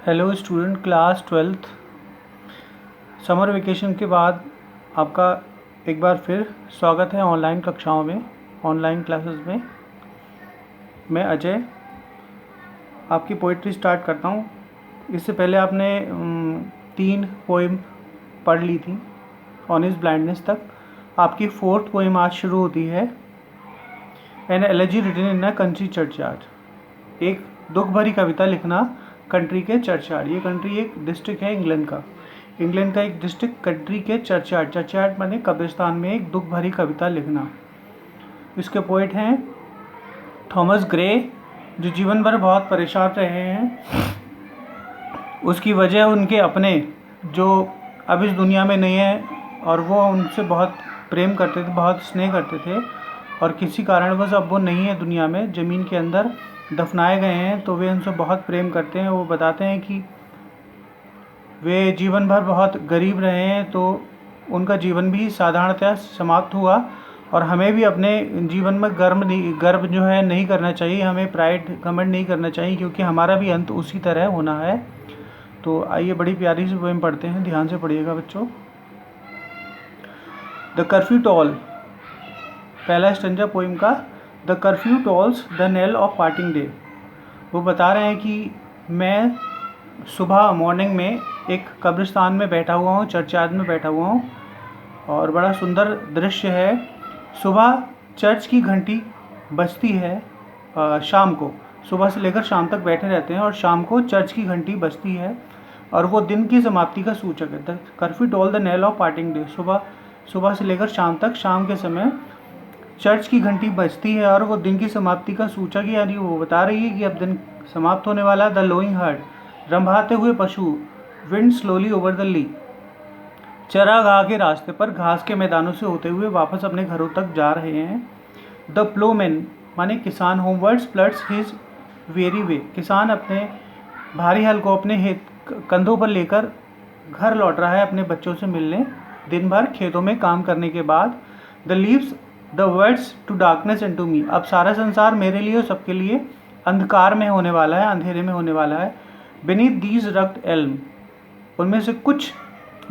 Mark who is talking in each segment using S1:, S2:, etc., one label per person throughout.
S1: Hello student, class 12th। Summer vacation के बाद आपका एक बार फिर स्वागत है ऑनलाइन कक्षाओं में, ऑनलाइन क्लासेस में। मैं अजय आपकी पोइट्री स्टार्ट करता हूँ। इससे पहले आपने 3 पोइम पढ़ ली थी ऑनेस्ट ब्लाइंडनेस तक। आपकी 4th पोइम आज शुरू होती है, an elegy written in a country churchyard. एक दुख भरी कविता लिखना कंट्री के चर्चयार्ड। ये कंट्री एक डिस्ट्रिक्ट है इंग्लैंड का। इंग्लैंड का एक डिस्ट्रिक्ट कंट्री के चर्चयार्ड। चर्चयार्ड माने कब्रिस्तान में एक दुख भरी कविता लिखना। इसके पोइट हैं थॉमस ग्रे, जो जीवन भर बहुत परेशान रहे हैं। उसकी वजह उनके अपने जो अब इस दुनिया में नहीं है, और वो उनसे बहुत प्रेम करते थे, बहुत स्नेह करते थे, और किसी कारणवश अब वो नहीं है दुनिया में, ज़मीन के अंदर दफनाए गए हैं। तो वे उनसे बहुत प्रेम करते हैं। वो बताते हैं कि वे जीवन भर बहुत गरीब रहे हैं, तो उनका जीवन भी साधारणतः समाप्त हुआ। और हमें भी अपने जीवन में गर्व जो है नहीं करना चाहिए, हमें प्राइड घमंड नहीं करना चाहिए, क्योंकि हमारा भी अंत उसी तरह होना है। तो आइए बड़ी प्यारी सी पोएम पढ़ते हैं, ध्यान से पढ़िएगा बच्चों। द कर्फ्यू टॉल, पहला स्टेंजा पोएम का। The curfew tolls the knell of parting day. वो बता रहे हैं कि मैं सुबह मॉर्निंग में एक कब्रिस्तान में बैठा हुआ हूँ, चर्चयार्ड में बैठा हुआ हूँ, और बड़ा सुंदर दृश्य है। सुबह चर्च की घंटी बजती है, शाम को, सुबह से लेकर शाम तक बैठे रहते हैं, और शाम को चर्च की घंटी बजती है, और वो दिन की समाप्ति का सूचक है। The curfew toll the knell of parting day. सुबह से लेकर शाम तक, शाम के समय चर्च की घंटी बजती है, और वो दिन की समाप्ति का सूचक है। यानी वो बता रही है कि अब दिन समाप्त होने वाला। द लोइंग हर्ड, रंभाते हुए पशु, विंड स्लोली ओवर द ली, चरागाह के रास्ते पर घास के मैदानों से होते हुए वापस अपने घरों तक जा रहे हैं। द प्लोमैन माने किसान, होमवर्ड्स प्लट्स हिज वेरी वे, किसान अपने भारी हल को अपने कंधों पर लेकर घर लौट रहा है अपने बच्चों से मिलने, दिन भर खेतों में काम करने के बाद। The leaves the world to darkness and to me, अब सारा संसार मेरे लिए और सबके लिए अंधकार में होने वाला है, अंधेरे में होने वाला है। बीनीथ दीज रक्ट एल्म, उनमें से कुछ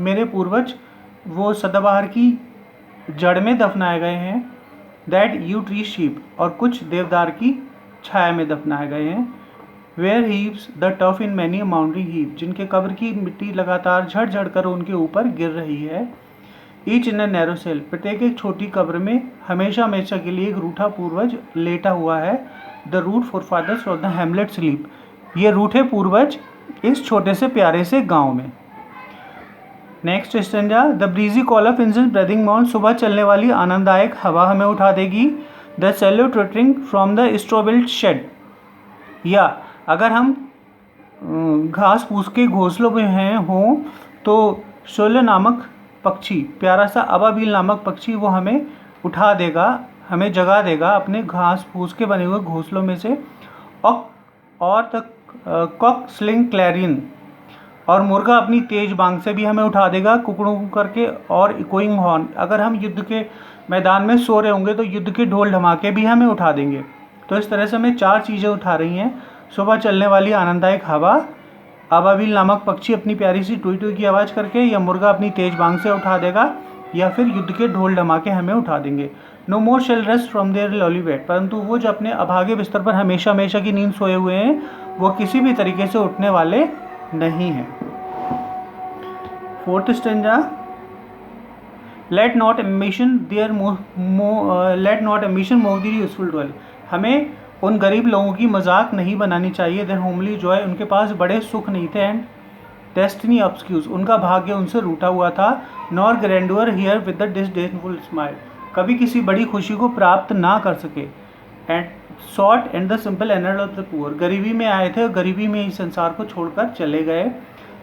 S1: मेरे पूर्वज वो सदाबहार की जड़ में दफनाए गए हैं। दैट यू ट्री शीप, और कुछ देवदार की छाया में दफनाए गए हैं। Where heaves the turf in many a mouldering heap, जिनके कब्र की मिट्टी लगातार झड़ झड़ कर उनके ऊपर गिर रही है। Each in a narrow cell, प्रत्येक एक छोटी कब्र में हमेशा हमेशा के लिए एक रूठा पूर्वज लेटा हुआ है। The rude forefathers of the hamlet sleep, ये रूठे पूर्वज इस छोटे से प्यारे से गांव में। Next stanza. The breezy call of engine breathing mount, सुबह चलने वाली आनंददायक हवा हमें उठा देगी। The swallow twittering from the straw built shed, या अगर हम घास फूस के घोंसलों में हों तो शोले नामक पक्षी, प्यारा सा अबाबील नामक पक्षी, वो हमें उठा देगा, हमें जगा देगा अपने घास फूस के बने हुए घोंसलों में से। और द कॉक स्लिंग क्लैरियन, और मुर्गा अपनी तेज बांग से भी हमें उठा देगा कुकड़ों करके। और इकोइंग हॉर्न, अगर हम युद्ध के मैदान में सो रहे होंगे तो युद्ध के ढोल धमाके भी हमें उठा देंगे। तो इस तरह से हमें 4 चीज़ें उठा रही हैं। सुबह चलने वाली आनंददायक हवा, अबाबिल नामक पक्षी अपनी प्यारी सी टुई टुई की आवाज़ करके, या मुर्गा अपनी तेज बांग से उठा देगा, या फिर युद्ध के ढोल धमाके हमें उठा देंगे। No more shall rest from their lowly bed, परंतु वो जो अपने अभागे बिस्तर पर हमेशा हमेशा की नींद सोए हुए हैं, वो किसी भी तरीके से उठने वाले नहीं हैं। 4th stanza. Let not ambition mauve the useful डवेल, हमें उन गरीब लोगों की मजाक नहीं बनानी चाहिए। देयर होमली जॉय, उनके पास बड़े सुख नहीं थे। एंड डेस्टिनी ऑब्स्क्यूज, उनका भाग्य उनसे रूठा हुआ था। Nor grandeur hear with the disdainful smile, कभी किसी बड़ी खुशी को प्राप्त ना कर सके। And short and the simple annals of the poor, गरीबी में आए थे और गरीबी में इस संसार को छोड़कर चले गए।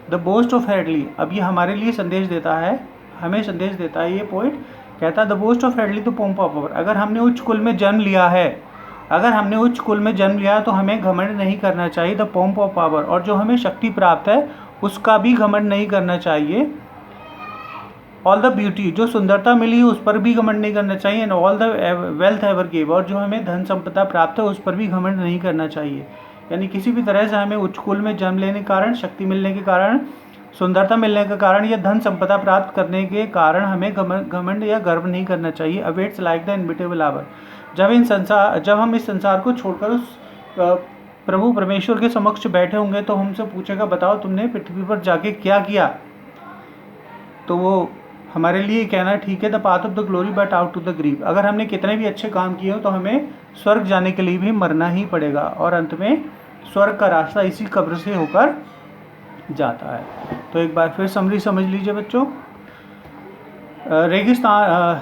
S1: द बोस्ट ऑफ हेडली, अब ये हमारे लिए संदेश देता है, हमें संदेश देता है ये पोइट। कहता है the boast of heraldry the pomp of power, अगर हमने उच्च कुल में जन्म लिया है, अगर हमने उच्च कुल में जन्म लिया है तो हमें घमंड नहीं करना चाहिए। द पोम्प ऑफ पावर, और जो हमें शक्ति प्राप्त है उसका भी घमंड नहीं करना चाहिए। ऑल द ब्यूटी, जो सुंदरता मिली उस पर भी घमंड नहीं करना चाहिए। And all the wealth ever give, और जो हमें धन संपदा प्राप्त है उस पर भी घमंड नहीं करना चाहिए। यानी किसी भी तरह से हमें उच्च कुल में जन्म लेने के कारण, शक्ति मिलने के कारण, सुंदरता मिलने के कारण या धन संपदा प्राप्त करने के कारण हमें घमंड या गर्व नहीं करना चाहिए। Awaits like the inevitable hour, जब हम इस संसार को छोड़कर उस प्रभु परमेश्वर के समक्ष बैठे होंगे तो हमसे पूछेगा, बताओ तुमने पृथ्वी पर जाके क्या किया। तो वो हमारे लिए कहना ठीक है, the path of the glory but out to the grave. अगर हमने कितने भी अच्छे काम किए हो तो हमें स्वर्ग जाने के लिए भी मरना ही पड़ेगा, और अंत में स्वर्ग का रास्ता इसी कब्र से होकर जाता है। तो एक बार फिर समरी समझ लीजिए बच्चों। रेगिस्तान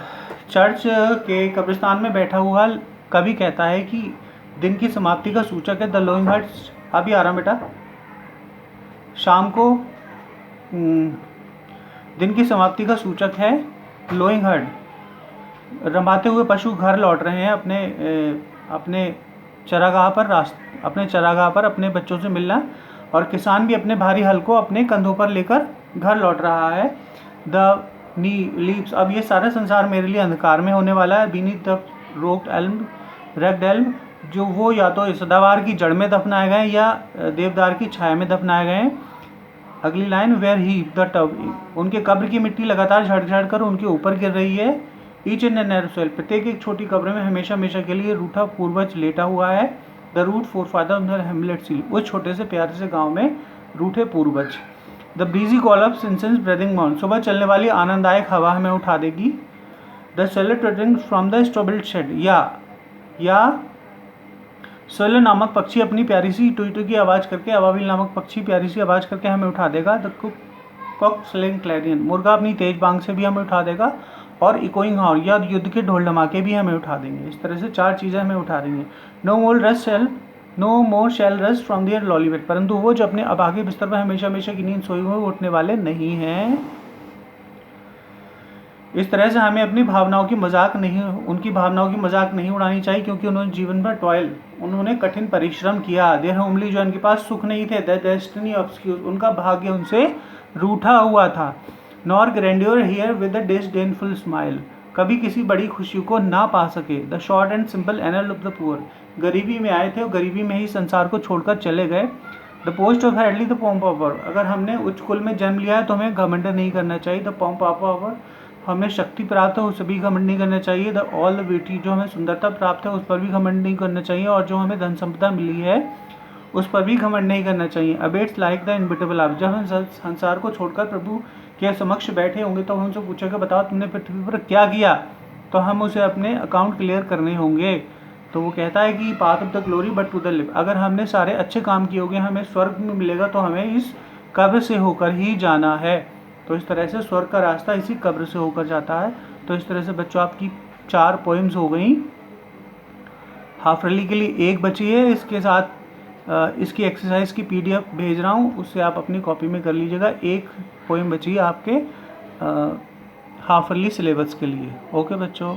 S1: चर्च के कब्रिस्तान में बैठा हुआ कवि कहता है कि दिन की समाप्ति का सूचक है द लोइंग हर्ट्स। अभी आ रहा बेटा। शाम को दिन की समाप्ति का सूचक है लोइंग हर्ड। रमाते हुए पशु घर लौट रहे हैं अपने चरागाह पर अपने बच्चों से मिलना, और किसान भी अपने भारी हल को अपने कंधों पर लेकर घर लौट रहा है। द नी लीव्स, अब ये सारा संसार मेरे लिए अंधकार में होने वाला है। बीनीथ द रेक्ड एल्म, जो वो या तो सदाबहार की जड़ में दफनाए गए या देवदार की छाया में दफनाए गए। अगली line, where he the turf, उनके कब्र की मिट्टी लगातार झड़ कर उनके ऊपर गिर रही है। Each in an narrow cell, प्रत्येक एक छोटी कब्र में हमेशा के लिए रूठा पूर्वज लेटा हुआ है। The rude forefather of the hamlet sleep, उस छोटे से प्यारे से गांव में रूठे पूर्वज। The breezy call of incense breathing mount, सुबह चलने वाली आनंददायक हवा हमें उठा देगी। The swallow twittering from the straw built shed, या सोलन नामक पक्षी अपनी प्यारी सी टुई की आवाज़ करके, अवाविल नामक पक्षी प्यारी सी आवाज़ करके हमें उठा देगा। द कॉक स्लिंग क्लैरियन, मुर्गा अपनी तेज बांग से भी हमें उठा देगा, और इकोइंग हॉर्न या युद्ध के ढोल धमाके भी हमें उठा देंगे। इस तरह से 4 चीज़ें हमें उठा रही हैं। No more shall rouse from their lowly bed, परंतु वो जो अपने अभागे बिस्तर पर हमेशा की नींद सोए हुए उठने वाले नहीं हैं। इस तरह से हमें उनकी भावनाओं की मजाक नहीं उड़ानी चाहिए, क्योंकि उन्होंने जीवन भर उन्होंने कठिन परिश्रम किया। देर होमली, जो उनके पास सुख नहीं थे। द डेस्टिनी ऑब्स्क्यूर, उनका भाग्य उनसे रूठा हुआ था। Nor grandeur hear with the disdainful smile, कभी किसी बड़ी खुशी को ना पा सके। The short and simple annals of the poor, गरीबी में आए थे और गरीबी में ही संसार को छोड़कर चले गए। The boast of heraldry, the pomp of, अगर हमने उच्च कुल में जन्म लिया है तो हमें घमंड नहीं करना चाहिए। द पॉम्प ऑफ, हमें शक्ति प्राप्त है उस पर भी घमंड नहीं करना चाहिए। द ऑल द ब्यूटी, जो हमें सुंदरता प्राप्त है उस पर भी घमंड नहीं करना चाहिए, और जो हमें धन संपदा मिली है उस पर भी घमंड नहीं करना चाहिए। Awaits like the inevitable hour, जब हम संसार को छोड़कर प्रभु के समक्ष बैठे होंगे तो हमसे पूछेगा, बताओ तुमने पृथ्वी पर क्या किया। तो हम उसे अपने अकाउंट क्लियर करने होंगे। तो वो कहता है कि path of the glory but to the live, अगर हमने सारे अच्छे काम किए होंगे हमें स्वर्ग में मिलेगा, तो हमें इस कब्र से होकर ही जाना है। तो इस तरह से स्वर्ग का रास्ता इसी कब्र से होकर जाता है। तो इस तरह से बच्चों आपकी 4 पोएम्स हो गई। हाफ रैली के लिए 1 बची है। इसके साथ इसकी एक्सरसाइज की PDF भेज रहा हूँ, उससे आप अपनी कॉपी में कर लीजिएगा। 1 पोएम बची है आपके हाफ रैली सिलेबस के लिए। ओके बच्चों।